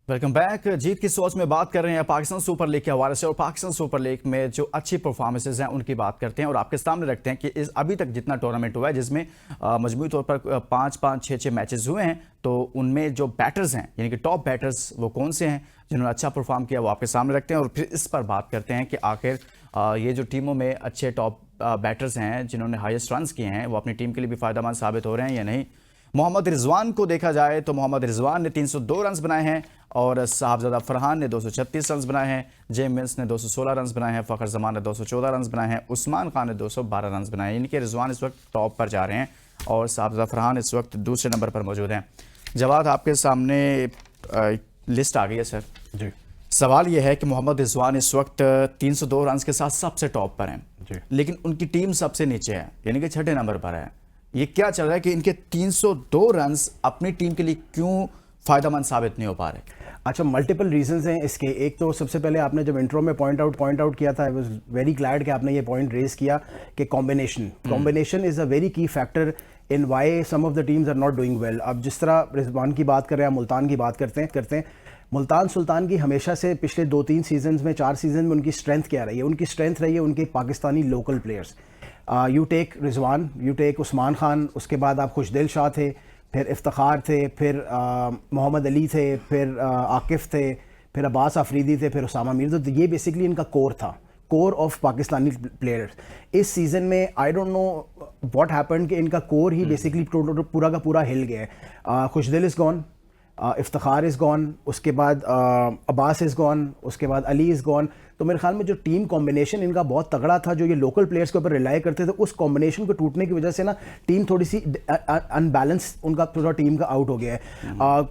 Welcome back. जीत की सोच में बात कर रहे हैं पाकिस्तान सुपर लीग के हवाले से, और पाकिस्तान सुपर लीग में जो अच्छी परफॉर्मेंसेज हैं उनकी बात करते हैं और आपके सामने रखते हैं कि इस अभी तक जितना टूर्नामेंट हुआ है जिसमें मजमूई तौर पर 5-5, 6-6 मैचेस हुए हैं, तो उनमें जो बैटर्स हैं यानी कि टॉप बैटर्स वो कौन से हैं जिन्होंने अच्छा परफॉर्म किया वो आपके सामने रखते हैं और फिर इस पर बात करते हैं कि आखिर ये जो टीमों में अच्छे टॉप बैटर्स हैं जिन्होंने हाईएस्ट रन्स किए हैं वो अपनी टीम के लिए भी फायदेमंद साबित हो रहे हैं या नहीं। मोहम्मद रिजवान को देखा जाए तो मोहम्मद रिजवान ने 302 रन्स बनाए हैं और साहबजादा फरहान ने 236 रन्स बनाए हैं, जेम्स ने 216 रन्स बनाए हैं, फ़खर जमान ने 214 रन्स बनाए हैं, उस्मान खान ने 212 रन्स बनाए हैं। यानी कि रिजवान इस वक्त टॉप पर जा रहे हैं और साहबजादा फरहान इस वक्त दूसरे नंबर पर मौजूद हैं। जवाब आपके सामने लिस्ट आ गई है सर जी। सवाल यह है कि मोहम्मद रिजवान इस वक्त 302 रन्स के साथ सबसे टॉप पर हैं जी, लेकिन उनकी टीम सबसे नीचे है यानी कि छठे नंबर पर है। ये क्या चल रहा है कि इनके 302 रन्स अपनी टीम के लिए क्यों फायदेमंद साबित नहीं हो पा रहे? अच्छा, मल्टीपल रीजंस हैं इसके। एक तो सबसे पहले आपने जब इंट्रो में पॉइंट आउट किया था, आई वाज वेरी ग्लैड कि आपने ये पॉइंट रेज किया कि combination is a very key factor in why some of the teams are not doing well. अब जिस तरह रिजवान की बात कर रहे हैं, मुल्तान की बात करते हैं मुल्तान सुल्तान की हमेशा से पिछले 2-3 सीजन्स में, 4 सीजन में उनकी स्ट्रेंथ क्या रही है? उनकी स्ट्रेंथ रही है उनके Pakistani local players. You take Rizwan, you take Usman Khan, उसके बाद आप खुशदिल शाह थे, फिर इफ्तिखार थे, फिर मोहम्मद अली थे, फिर आकिफ थे, फिर अब्बास आफरीदी थे, फिर उसामा मीर। तो ये बेसिकली इनका कोर था, कोर ऑफ पाकिस्तानी प्लेयर्स। इस सीज़न में I don't know what happened कि इनका कोर ही बेसिकली पूरा का पूरा हिल गया है। Khushdil is gone, Iftikhar is gone, उसके बाद अब्बास इज़ गॉन, उसके बाद अली इज़ गॉन। तो मेरे ख्याल में जो टीम कॉम्बिनेशन इनका बहुत तगड़ा था, जो ये लोकल प्लेयर्स के ऊपर रिलाई करते थे, उस कॉम्बिनेशन को टूटने की वजह से ना टीम थोड़ी सी अनबैलेंस उनका पूरा टीम का आउट हो गया है।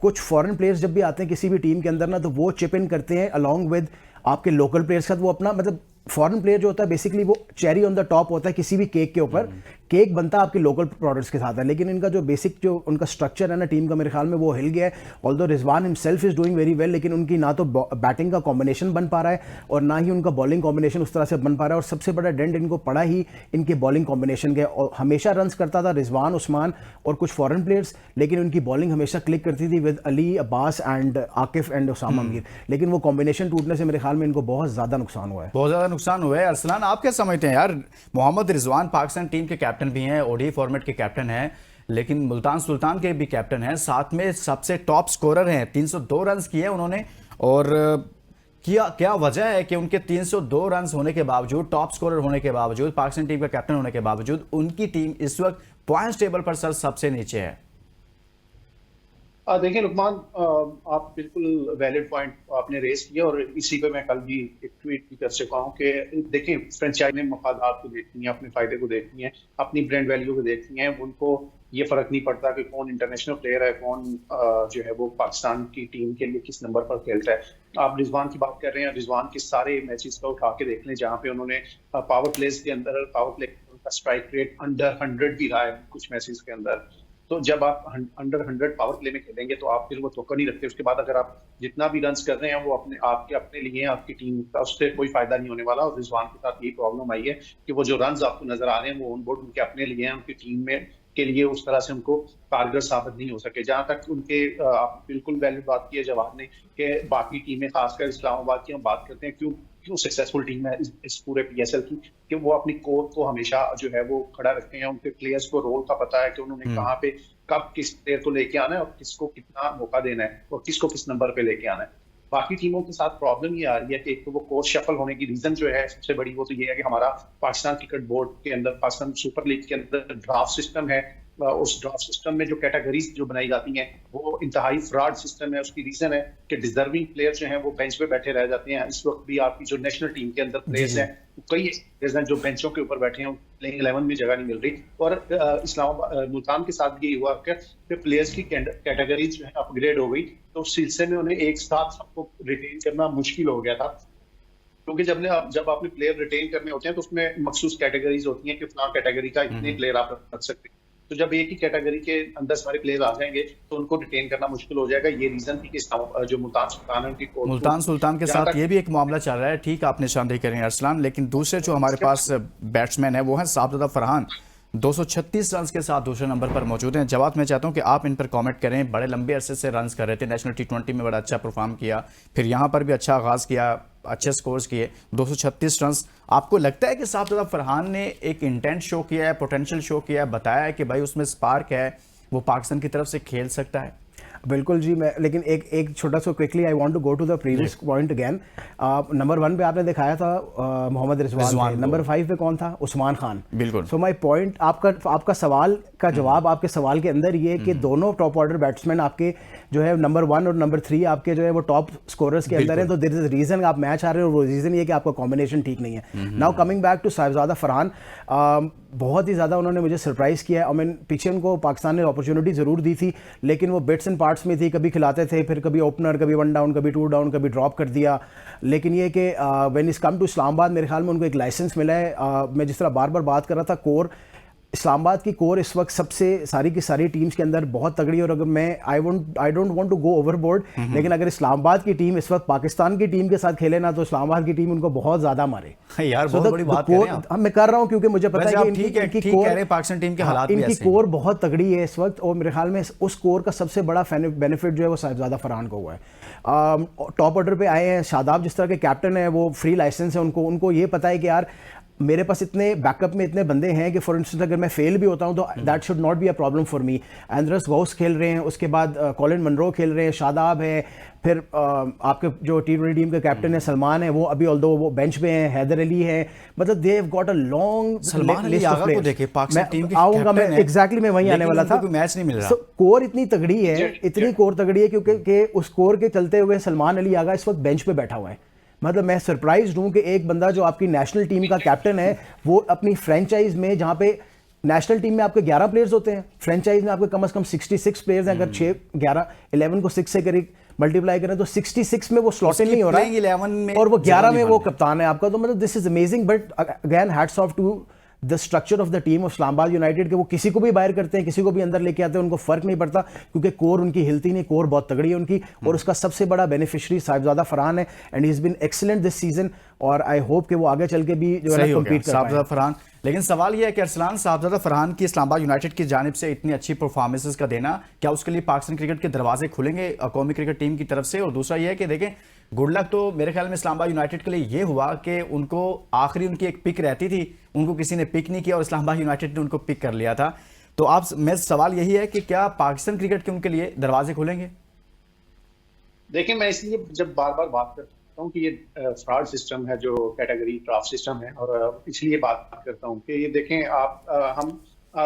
कुछ फॉरेन प्लेयर्स जब भी आते हैं किसी भी टीम के अंदर ना, तो वो चिप इन करते हैं अलॉन्ग विद आपके लोकल प्लेयर्स के साथ। वो अपना मतलब फॉरेन प्लेयर जो होता है बेसिकली वो चेरी ऑन द टॉप होता है किसी भी केक के ऊपर। केक बनता है आपके लोकल प्रोडक्ट्स के साथ है, लेकिन इनका जो बेसिक जो उनका स्ट्रक्चर है ना टीम का, मेरे ख्याल में वो हिल गया है। Although Rizwan himself is doing very well, लेकिन उनकी ना तो बैटिंग का कॉम्बिनेशन बन पा रहा है और ना ही उनका बॉलिंग कॉम्बिनेशन उस तरह से बन पा रहा है। और सबसे बड़ा डेंट इनको पड़ा ही इनके बॉलिंग कॉम्बिनेशन के। और हमेशा रन्स करता था रिजवान, उस्मान और कुछ फॉरेन प्लेयर्स, लेकिन उनकी बॉलिंग हमेशा क्लिक करती थी with Ali, Abbas and Akif and Usama Mir. लेकिन वो कॉम्बिनेशन टूटने से मेरे ख्याल में इनको बहुत ज़्यादा नुकसान हुआ है। बहुत ज़्यादा नुकसान हुआ है। अरसलान, आप क्या समझते हैं यार? मोहम्मद रिजवान पाकिस्तान टीम के कैप्टन भी हैं, ओडीआई फॉर्मेट के कैप्टन हैं, लेकिन मुल्तान सुल्तान के भी कैप्टन हैं, साथ में सबसे टॉप स्कोरर हैं, 302 रन्स किए उन्होंने। और क्या वजह है कि उनके 302 रन्स होने के बावजूद, टॉप स्कोरर होने के बावजूद, पाकिस्तान टीम का कैप्टन होने के बावजूद उनकी टीम इस वक्त पॉइंट्स टेबल पर सर सबसे नीचे है? देखिए लुकमान, आप बिल्कुल वैलिड पॉइंट आपने रेस किया और इसी पे मैं कल भी एक ट्वीट भी कर चुका हूँ कि देखिए फ्रेंचाइजी ने मफादात को देखनी है, अपने फायदे को देखनी है, अपनी ब्रांड वैल्यू को देखनी है। उनको ये फर्क नहीं पड़ता कि कौन इंटरनेशनल प्लेयर है, कौन जो है वो पाकिस्तान की टीम के लिए किस नंबर पर खेलता है। आप रिजवान की बात कर रहे हैं, रिजवान के सारे मैचेस का उठा के देख लें जहाँ पे उन्होंने पावर प्लेस के अंदर, पावर प्ले उनका स्ट्राइक रेट अंडर 100 भी रहा है कुछ मैचेस के अंदर। तो जब आप अंडर 100 पावर प्ले में खेलेंगे तो आप फिर वो तवक्को नहीं रखते। उसके बाद अगर आप जितना भी रन्स कर रहे हैं वो अपने लिए, आपकी टीम का, उससे कोई फायदा नहीं होने वाला। और रिजवान के साथ यही प्रॉब्लम आई है कि वो जो रन्स आपको नजर आ रहे हैं वो ऑन बोर्ड उनके अपने लिए हैं, उनकी टीम में के लिए उस तरह से उनको कारगर साबित नहीं हो सके। जहां तक उनके आप बिल्कुल वैलिड बात की है जवाब ने कि बाकी टीमें, खासकर इस्लामाबाद की हम बात करते हैं, क्यों सक्सेसफुल टीम है इस पूरे पीएसएल की, कि वो अपनी कोर को हमेशा जो है वो खड़ा रखते हैं। उनके प्लेयर्स को रोल का पता है कि उन्होंने कहाँ पे कब किस प्लेयर को लेके आना है और किसको कितना मौका देना है और किसको किस नंबर पे लेके आना है। बाकी टीमों के साथ प्रॉब्लम ये आ रही है कि एक तो वो कोच शफल होने की रीजन जो है सबसे बड़ी, वो तो ये है कि हमारा पाकिस्तान क्रिकेट बोर्ड के अंदर, पाकिस्तान सुपर लीग के अंदर ड्राफ्ट सिस्टम है। उस ड्राफ्ट सिस्टम में जो कैटेगरीज जो बनाई जाती हैं वो इंतहाई फ्रॉड सिस्टम है। उसकी रीजन है कि डिजर्विंग प्लेयर जो हैं वो बेंच पे बैठे रह जाते हैं। इस वक्त भी आपकी जो नेशनल टीम के अंदर प्लेयर्स हैं, कई प्लेयर्स हैं जो बेंचों के ऊपर बैठे हैं, प्लेइंग 11 में जगह नहीं मिल रही। और इस्लामाबाद मुल्तान के साथ यही हुआ कि प्लेयर्स की कैटेगरीज जो है अपग्रेड हो गई, तो उस सिलसिले में उन्हें एक साथ सबको रिटेन करना मुश्किल हो गया था। क्योंकि जब आपने प्लेयर रिटेन करने होते हैं तो उसमें मखसूस कैटेगरीज होती हैं कि फलां कैटेगरी का इतने प्लेयर आप रख सकते हैं। तो जब एक ही कैटेगरी के अंदर सारे प्लेयर आ जाएंगे तो उनको रिटेन करना मुश्किल हो जाएगा। ये रीजन थी कि जो मुल्तान सुल्तान है उनकी मुल्तान सुल्तान के साथ ये भी एक मामला चल रहा है। ठीक, आप निशानदेही करें अरसलान, लेकिन दूसरे जो हमारे पास बैट्समैन है वो हैं साहबजादा फरहान, 236 रन के साथ दूसरे नंबर पर मौजूद हैं। जवाब मैं चाहता हूं कि आप इन पर कमेंट करें। बड़े लंबे अरसे से रन्स कर रहे थे, नेशनल टी20 में बड़ा अच्छा परफॉर्म किया, फिर यहां पर भी अच्छा आगाज़ किया, अच्छे स्कोर्स किए, 236 रन। आपको लगता है कि साहबजादा फरहान ने एक इंटेंट शो किया है, पोटेंशियल शो किया है, बताया है कि भाई उसमें स्पार्क है, वो पाकिस्तान की तरफ से खेल सकता है? बिल्कुल जी। मैं लेकिन एक छोटा सा quickly I want to go to the previous point again. Number 1 पे आपने दिखाया था मोहम्मद रिजवान, नंबर 5 पे कौन था? उस्मान खान। बिल्कुल। सो माय पॉइंट, आपका सवाल का जवाब आपके सवाल के अंदर ये कि दोनों टॉप ऑर्डर बैट्समैन आपके जो है नंबर 1 और नंबर 3 आपके जो है वो टॉप स्कोरर्स के अंदर है। तो देयर इज रीजन आप मैच आ रहे हो, वो रीजन ये कि आपका कॉम्बिनेशन ठीक नहीं है। Now coming back to Sahibzada Farhan, बहुत ही ज़्यादा उन्होंने मुझे सरप्राइज़ किया है। और मैं पीछे उनको पाकिस्तान ने अपॉर्चुनिटी ज़रूर दी थी, लेकिन वो बिट्स एंड पार्ट्स में थी, कभी खिलाते थे, फिर कभी ओपनर, कभी 1 डाउन, कभी 2 डाउन, कभी ड्रॉप कर दिया। लेकिन ये कि when is come to Islamabad, मेरे ख्याल में उनको एक लाइसेंस मिला है। मैं जिस तरह बार बार बात कर रहा था, कोर इस्लामाबाद की कोर इस वक्त सबसे सारी की सारी टीम्स के अंदर बहुत तगड़ी है। और अगर मैं I don't want to go overboard, लेकिन अगर इस्लामाबाद की टीम इस वक्त पाकिस्तान की टीम के साथ खेले ना, तो इस्लामाबाद की टीम उनको बहुत ज्यादा मारे यार। बहुत बड़ी बात कर रहे हैं आप। मैं कर रहा हूं क्योंकि मुझे पता है कि इनकी कोर, पाकिस्तान टीम के हालात भी इनकी ऐसे हैं। कोर बहुत तगड़ी है इस वक्त। और मेरे ख्याल में उस कोर का सबसे बड़ा बेनिफिट जो है वो साहिबजादा फरहान को हुआ है। टॉप ऑर्डर पे आए हैं शादाब, जिस तरह के कैप्टन है, वो फ्री लाइसेंस है, उनको ये पता है कि यार मेरे पास इतने बैकअप में इतने बंदे हैं कि फॉर इंस्टेंस अगर मैं फेल भी होता हूं तो that should not be a problem for me. Andries Gous खेल रहे हैं, उसके बाद कॉलिन मनरो खेल रहे हैं, शादाब है, फिर आपके जो टी20 टीम के कैप्टन है सलमान है, वो अभी ऑल्दो वो बेंच पे हैं, हैदर अली है, मतलब they have got a long Salman Ali Agha को देखिए, पाकिस्तान टीम के आऊंगा मैं, एग्जैक्टली मैं वहीं आने वाला था। मैच नहीं मिल रहा। कोर इतनी तगड़ी है, इतनी कोर तगड़ी है क्योंकि उस कोर के चलते हुए सलमान अली आगा इस वक्त बेंच पे बैठा हुआ है। मतलब मैं सरप्राइज हूं कि एक बंदा जो आपकी नेशनल टीम का कैप्टन है, वो अपनी फ्रेंचाइज में, जहां पे नेशनल टीम में आपके 11 प्लेयर्स होते हैं, फ्रेंचाइज में आपके कम से कम 66 प्लेयर्स हैं। अगर 6 11 11 को 6 से करीब मल्टीप्लाई करें तो 66 में वो स्लॉट इन नहीं हो रहा है, 11 में और वो 11 में वो कप्तान है आपका। तो मतलब this is amazing. But again hats off to the structure of the team of Islamabad United के वो किसी को भी बाहर करते हैं, किसी को भी अंदर लेके आते हैं, उनको फर्क नहीं पड़ता क्योंकि कोर उनकी हिलती नहीं, कोर बहुत तगड़ी है उनकी। और उसका सबसे बड़ा बेनिफिशियरी साहिबजादा फरहान है and he is been excellent this season. और आई होप कि वो आगे चल के भी जो है कम्पीट कर साहिबजादा फरहान। लेकिन सवाल यह है कि अरसलान, साहिबजादा फरहान की इस्लामाबाद यूनाइटेड की जानिब से इतनी अच्छी परफॉर्मेंसेस का देना, क्या उसके लिए पाकिस्तान क्रिकेट के दरवाजे खुलेंगे कौमी क्रिकेट टीम की तरफ से? और दूसरा यह है कि देखें, गुड लक तो मेरे ख्याल में इस्लामाबाद यूनाइटेड के लिए ये हुआ कि उनको आखिरी उनकी एक पिक रहती थी, उनको किसी ने पिक नहीं किया और इस्लामाबाद यूनाइटेड ने उनको पिक कर लिया था। तो आप, मैं सवाल यही है कि क्या पाकिस्तान क्रिकेट के उनके लिए दरवाजे खुलेंगे? देखिए, मैं इसलिए जब बार बार बात करता हूँ कि ये फ्रॉड सिस्टम है, जो कैटेगरी ड्राफ्ट सिस्टम है, और इसलिए बात करता हूँ कि ये देखें आप, हम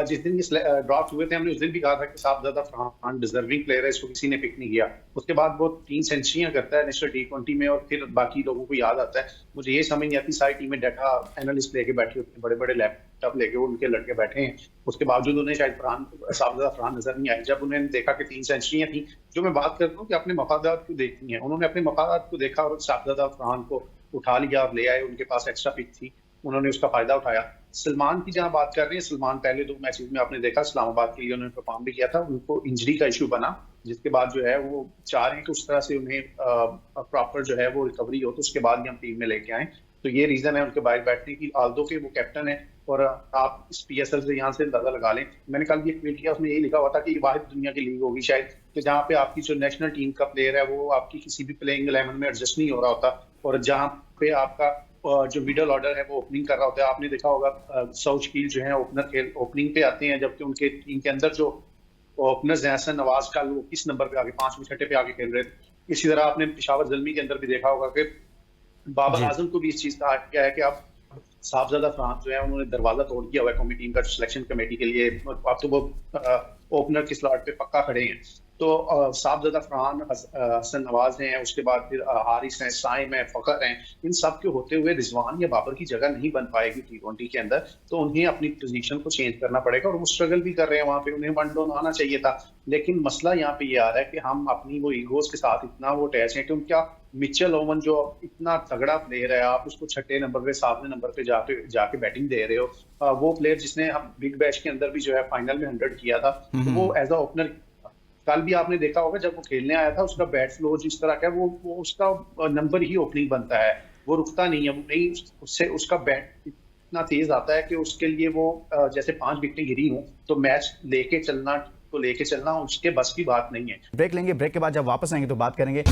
जिस दिन ये ड्राफ्ट हुए थे, हमने उस दिन भी कहा था कि साहिबजादा फरहान डिजर्विंग प्लेयर है, इसको किसी ने पिक नहीं किया। उसके बाद वो 3 सेंचुरियां करता है नेशनल टी20 में, और फिर बाकी लोगों को याद आता है। मुझे ये समझ नहीं आती, सारी टीमें डाटा एनालिस्ट लेके बैठी होती हैं, बड़े बड़े लैपटॉप लेके उनके लड़के बैठे हैं, उसके बावजूद उन्हें शायद साहिबजादा फरहान नजर नहीं आई। जब उन्होंने देखा कि 3 सेंचुरियां थी, जो मैं बात करता हूँ कि अपने मफादात को देखती हैं, उन्होंने अपने मफादात को देखा और साहिबजादा फरहान को उठा लिया और ले आए। उनके पास एक्स्ट्रा पिक थी, उन्होंने उसका फायदा उठाया। सलमान की जहां बात कर रहे हैं, सलमान पहले 2 मैचेस में आपने देखा इस्लामाबाद के लिए उन्होंने परफॉर्म भी किया था, उनको इंजरी का इशू बना, जिसके बाद जो है वो चाह रहे हैं कि उस तरह से उन्हें प्रॉपर जो है वो रिकवरी हो, तो उसके बाद ही हम टीम में लेके आए। तो ये रीजन है उनके बाहर बैठने की, आल्दो के वो कैप्टन है। और आप इस PSL से यहाँ से अंदाजा लगा लें, मैंने कल ये ट्वीट किया, उसमें यही लिखा हुआ था कि वाहिद दुनिया की लीग होगी शायद कि जहाँ पे आपकी जो नेशनल टीम का प्लेयर है वो आपकी किसी भी प्लेइंग 11 में एडजस्ट नहीं हो रहा होता, और जहाँ पे आपका जो मिडल ऑर्डर है वो ओपनिंग कर रहा होता है। आपने देखा होगा साउथकील जो है ओपनिंग पे आते हैं, जबकि उनके टीम के अंदर जो ओपनर्स हैं, हसन नवाज का, वो किस नंबर पे आगे, 5वें 6ठे पे आगे खेल रहे थे। इसी तरह आपने पेशावर जल्मी के अंदर भी देखा होगा कि बाबर आजम को भी इस चीज का क्या है कि आप साहिबजादा फरहान जो है उन्होंने दरवाजा तोड़ दिया हुआ है कौमी टीम का सिलेक्शन कमेटी के लिए। आप तो वो ओपनर के स्लॉट पे पक्का खड़े हैं। तो साहिबजादा फरहान, हसन नवाज हैं, उसके बाद फिर हारिस हैं, साइम है, फखर हैं, इन सब के होते हुए रिजवान या बाबर की जगह नहीं बन पाएगी टी20 के अंदर। तो उन्हें अपनी पोजीशन को चेंज करना पड़ेगा, और वो स्ट्रगल भी कर रहे हैं वहां पे, उन्हें 1 डाउन आना चाहिए था। लेकिन मसला यहाँ पे ये आ रहा है कि हम अपनी वो ईगोज के साथ इतना वो अटैच हैं कि उनका मिचेल ओवन जो इतना तगड़ा प्लेयर है, आप उसको 6ठे नंबर पे 7वें नंबर पे जाके बैटिंग दे रहे हो। वो प्लेयर जिसने हम बिग बैश के अंदर भी जो है फाइनल में 100 किया था, तो वो एज अ ओपनर कल भी आपने देखा होगा जब वो खेलने आया था, उसका बैट फ्लो जिस तरह का है, वो उसका नंबर ही ओपनिंग बनता है, वो रुकता नहीं है, वो नहीं उससे उसका बैट इतना तेज आता है कि उसके लिए वो जैसे 5 विकेटें गिरी हों तो मैच लेके चलना उसके बस की बात नहीं है। ब्रेक लेंगे, ब्रेक के बाद जब वापस आएंगे तो बात करेंगे